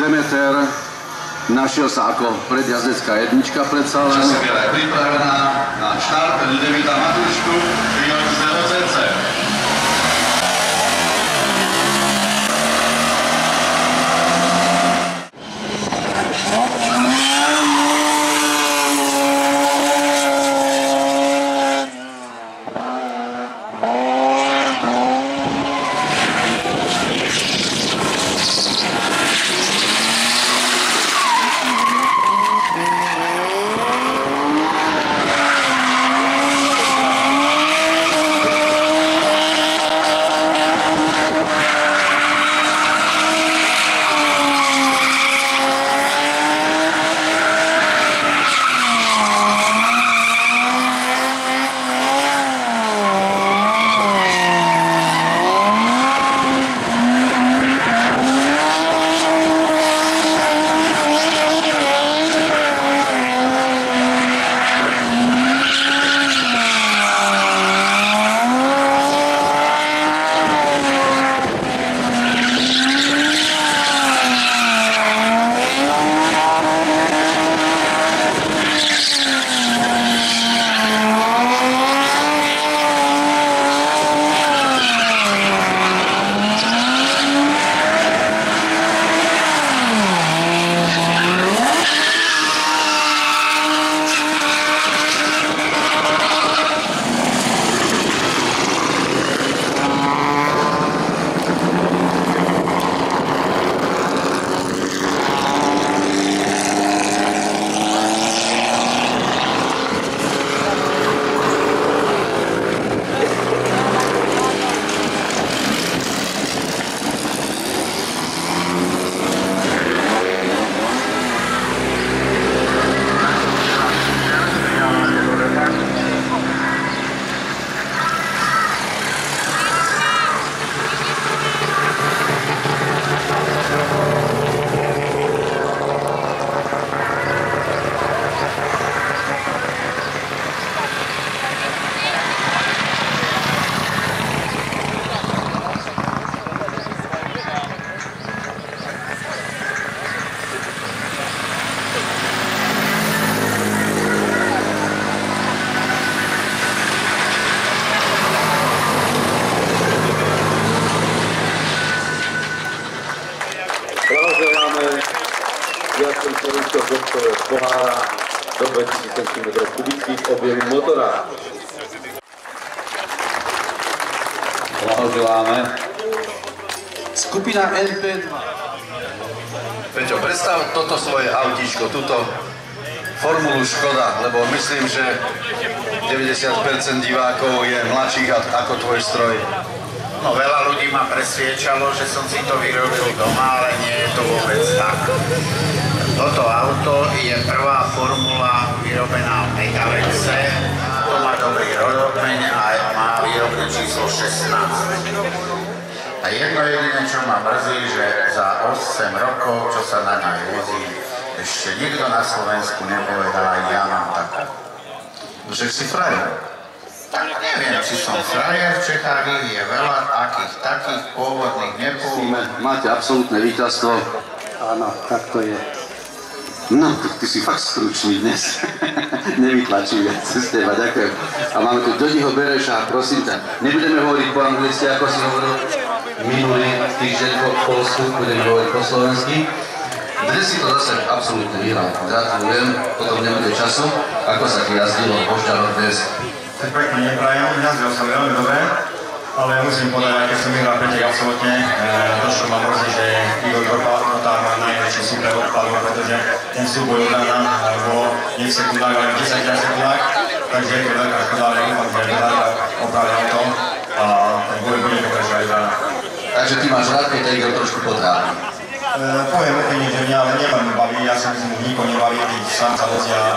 Demeter našiel sa ako predjazdecká jednička predsa len. Časovia je pripravená na štart Ľudovita Matúšku, výrok z DOCC. Pohára do 2000 cm3 objemu motora. Blahoželáme. Skupina NP2. Peťo, predstav toto svoje autíčko, túto formulu Škoda, lebo myslím, že 90% divákov je mladších ako tvoj stroj. No, veľa ľudí ma presviečalo, že som si to vyrobil doma, ale nie je to vôbec tak. Toto auto je prvá formula vyrobená v Megalexe. To má dobrý rodokmeň a má výrobné číslo 16. A jedno jediné, čo ma mrzí, že za 8 rokov, čo sa na ňa vozí, ešte nikto na Slovensku nepovedal, aj ja mám takú. Že si frajer. Tak neviem, či som frajer, v Čechách je veľa takých pôvodných, nepôvodných. Máte absolútne víťazstvo. Áno, tak to je. No, ty si fakt stručný dnes. Nevytlačím viac z teba, ďakujem. A máme tu Dodiho Bereša, prosím ťa. Nebudeme hovoriť po anglicky, ako si hovoril minulý týždeň po Polsku, budeme hovoriť po slovensky. Dnes si to zase absolútne vyhral. Gratulujem, potom nebude času. Ako sa ti jazdilo v Božďanoch dnes? Tak pekne neprajem, jazdil som veľmi dobre, ale musím povedať, keď som vyhral Petek absolútne, to, čo ma mrzí, že Igor Gotár má najväčší super odpadol, pretože ten súboj od nám bol nie v sekundách, ale v 10 sekundách, takže je to veľká škoda, ale dúfam, že Gotár opravil to a ten boj bude pokračovať ďalej. Takže ty máš rád, keď Igor trošku potrápi. Poviem úplne, že mňa nebaví baví, ja si myslím, že nikoho nebaví, keď sám sa vozia a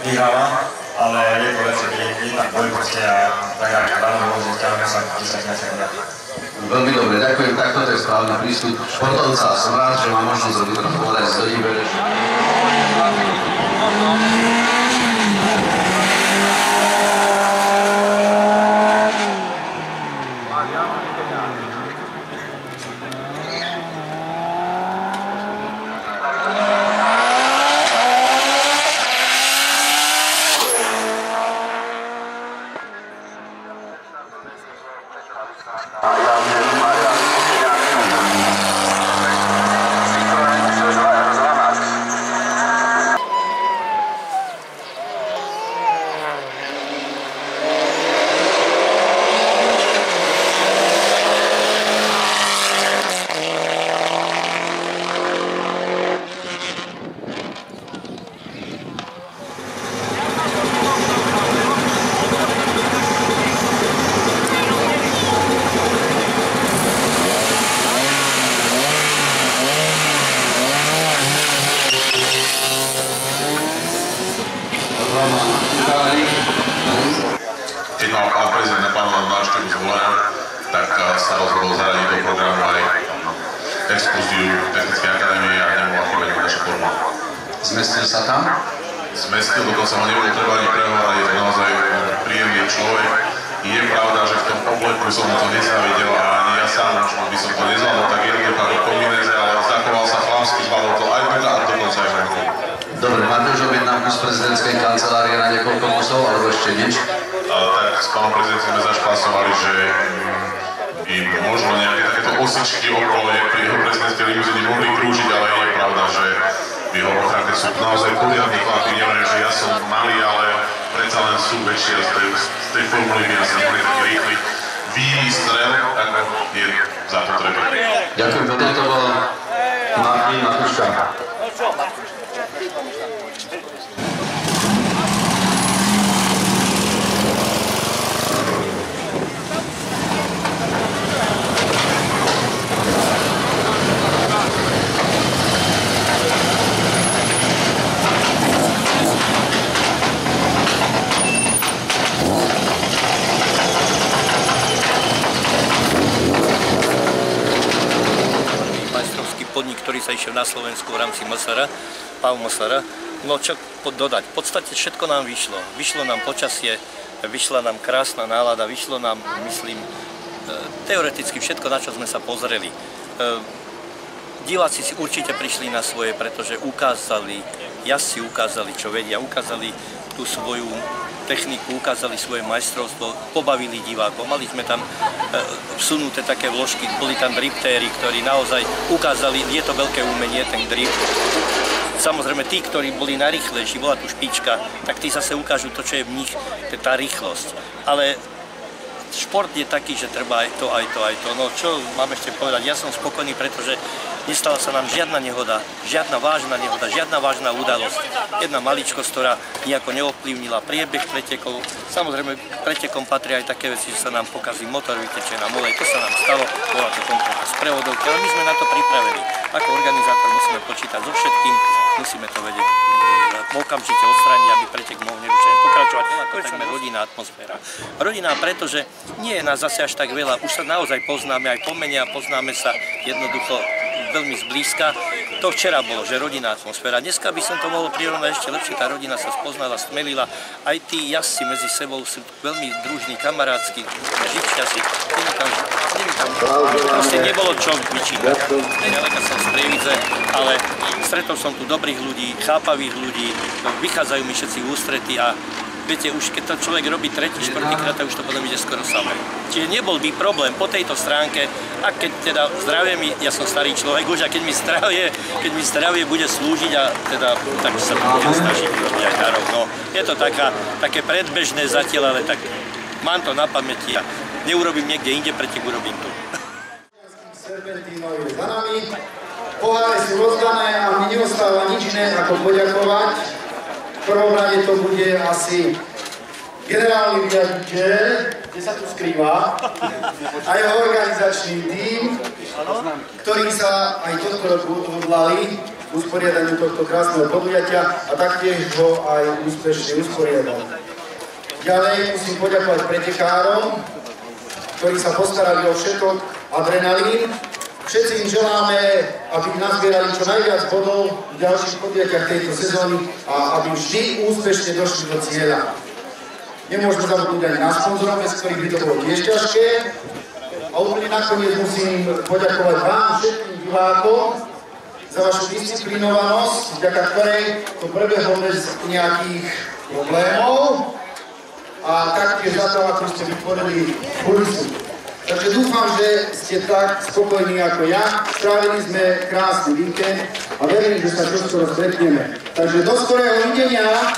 vyhráva. Ale je to lepšie, keď je tak boj proste a tak ako ráno vozí, ťaháme sa 10 sekundách. Veľmi dobre, ďakujem, takto to je správny prístup športovca. Som rád, že mám možnosť robiť rozhovor s Dodím Berešom. mal pán prezident naplánovať návštevu Zvolena, tak sa rozhodol zaradiť do programu aj exkurziu Technickej akadémie a nemohla chýbať naša formula. Zmestil sa tam? Zmestil, dokonca ho nebolo treba ani prehovárať, je to naozaj príjemný človek. Je pravda, že v tom obleku som mu to nezávidel a ani ja sám možno by som to nezvládol tak jednoducho ako kombinéze, ale zachoval sa chlapsky, zvládol to aj veľa a dokonca aj vonku. Dobre, máte už objednávku z prezidentskej kancelárie na niekoľko kusov, alebo ešte nič? Tak s pánom prezidentom sme zašpásovali, že im možno nejaké takéto osičky okolo pri jeho prezidentskej limuzíne mohli krúžiť, ale je pravda, že v jeho ochránke sú naozaj poriadni chlapi, neviem, že ja som malý, ale predsa len sú väčšie z tej formuly by asi neboli taký rýchly výstrel, ako je zapotreba. Ďakujem, to bol Martin Matuška. Podnik, ktorý sa išiel na Slovensku v rámci MSR, PAV MSR. No čo dodať, v podstate všetko nám vyšlo. Vyšlo nám počasie, vyšla nám krásna nálada, vyšlo nám, myslím, teoreticky všetko, na čo sme sa pozreli. Diváci si určite prišli na svoje, pretože jazdci ukázali, čo vedia, ukázali tú svoju techniku, ukázali svoje majstrovstvo, pobavili divákov. Mali sme tam vsunuté také vložky, boli tam driftéri, ktorí naozaj ukázali, je to veľké umenie, ten drift. Samozrejme, tí, ktorí boli najrýchlejší, bola tu špička, tak tí zase ukážu to, čo je v nich, tá rýchlosť. Ale šport je taký, že treba aj to, aj to, aj to. No čo mám ešte povedať, ja som spokojný, pretože nestala sa nám žiadna nehoda, žiadna vážna nehoda, žiadna vážna udalosť. Jedna maličkosť, ktorá nejako neovplyvnila priebeh pretekov. Samozrejme, pretekom patria aj také veci, že sa nám pokazí motor, vytečie nám olej, to sa nám stalo, bola to konkrétna sprevodovka, ale my sme na to pripravení. Ako organizátor musíme počítať so všetkým, musíme to vedieť okamžite odstrániť, aby pretek mohol nerušene pokračovať. To je takmer rodinná atmosféra. Rodinná, pretože nie je nás zase až tak veľa, už sa naozaj poznáme aj po mene a poznáme sa jednoducho veľmi zblízka. To včera bolo, že rodinná atmosféra. Dneska by som to mohol prirovnať ešte lepšie, tá rodina sa spoznala, stmelila. Aj tí jazdci medzi sebou sú veľmi družní, kamarátsky, živšia si. Proste nebolo čo vyčítať. Ďaleka som z Prievidze, ale stretol som tu dobrých ľudí, chápavých ľudí, vychádzajú mi všetci v ústrety a viete, už keď to človek robí tretí, štvrtýkrát, už to potom ide skoro samé. Čiže nebol by problém po tejto stránke, a keď teda zdravie mi, ja som starý človek už, a keď mi zdravie bude slúžiť, a teda tak sa budem snažiť robiť aj darov. No, je to také predbežné zatiaľ, ale tak mám to na pamäti a neurobím niekde inde, pretek urobím tu. Serpentínov je za nami, poháre sú rozdané a mi neostáva nič iné ako poďakovať. V prvom rade to bude asi generálny riaditeľ, kde sa tu skrýva, a jeho organizačný tím, ktorí sa aj tohto roku odhodlali k usporiadaniu tohto krásneho podujatia a taktiež ho aj úspešne usporiadali. Ďalej musím poďakovať pretekárom, ktorí sa postarali o všetok adrenalín. Všetci im želáme, aby nazbierali čo najviac bodov v ďalších podujatiach tejto sezóny a aby vždy úspešne došli do cieľa. Nemôžeme zabudnúť ani na sponzorov, bez ktorých by to bolo tiež ťažké. A úplne nakoniec musím poďakovať vám, všetkým divákom, za vašu disciplinovanosť, vďaka ktorej to prebehlo bez nejakých problémov a taktiež za to, ako ste vytvorili kulisu. Takže dúfam, že ste tak spokojní ako ja. Strávili sme krásny víkend a verím, že sa čoskoro stretneme. Takže do skorého videnia.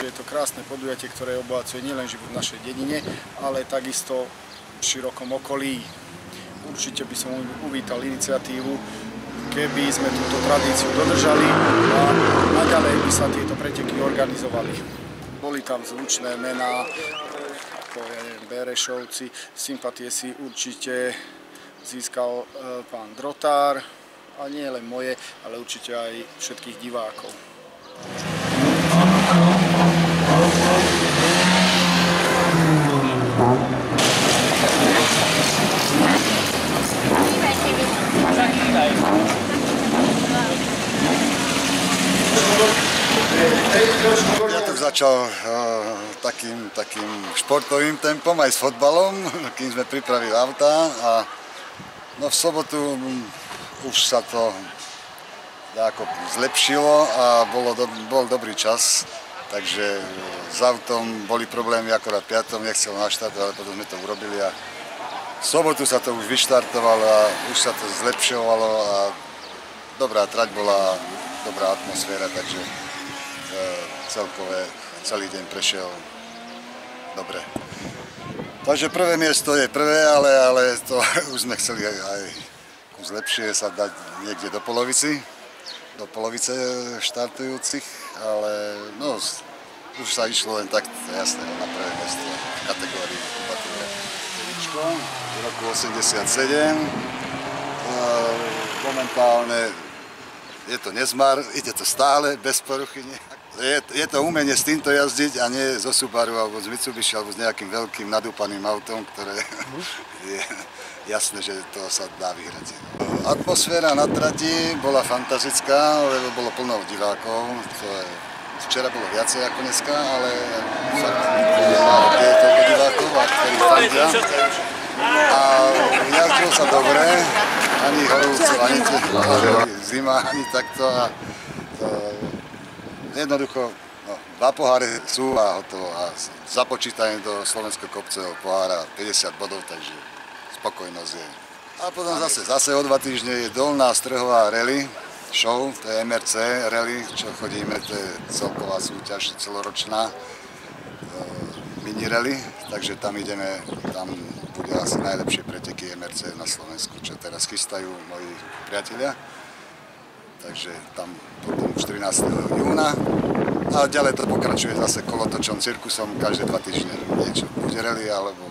Je to krásne podujatie, ktoré obohacuje nielen život v našej dedine, ale takisto v širokom okolí. Určite by som uvítal iniciatívu, keby sme túto tradíciu dodržali a naďalej by sa tieto preteky organizovali. Boli tam zvučné mená, ako Berešovci, sympatie si určite získal pán Drotár, a nie len moje, ale určite aj všetkých divákov. začal takým športovým tempom aj s fotbalom, kým sme pripravili auta a no v sobotu už sa to ako zlepšilo a bol dobrý čas, takže s autom boli problémy akorát piatom, nechcel naštartovať, ale potom sme to urobili a v sobotu sa to už vyštartovalo a už sa to zlepšovalo a dobrá trať bola, dobrá atmosféra, takže celý deň prešiel dobre. Takže prvé miesto je prvé, ale to už sme chceli aj kus lepšie sa dať niekde do polovice štartujúcich, ale no, už sa išlo len tak, jasné, na prvé miesto v kategórii kubatúre. V roku 87, momentálne je to nezmar, ide to stále, bez poruchy. Je to umenie s týmto jazdiť a nie zo Subaru alebo z Mitsubishi alebo s nejakým veľkým nadúpaným autom, ktoré je jasné, že to sa dá vyhrať. Atmosféra na trati bola fantastická, lebo bolo plno divákov. Včera bolo viacej ako dneska, ale fakt je toľko divákov, ktorí fandia. A jazdilo sa dobre, ani horúco, ani zima, ani takto. A jednoducho, no, 2 poháre sú a hotovo. A započítajú do slovenského kopcového pohára 50 bodov, takže spokojnosť je. A potom zase o 2 týždne je Dolná Strhová rally show, to je MRC rally, čo chodíme, to je celková súťaž, celoročná mini rally, takže tam ideme, tam bude asi najlepšie preteky MRC na Slovensku, čo teraz chystajú moji priatelia. Takže tam potom 14. júna a ďalej to pokračuje zase kolotočom, cirkusom, každé 2 týždne niečo. Bude rally alebo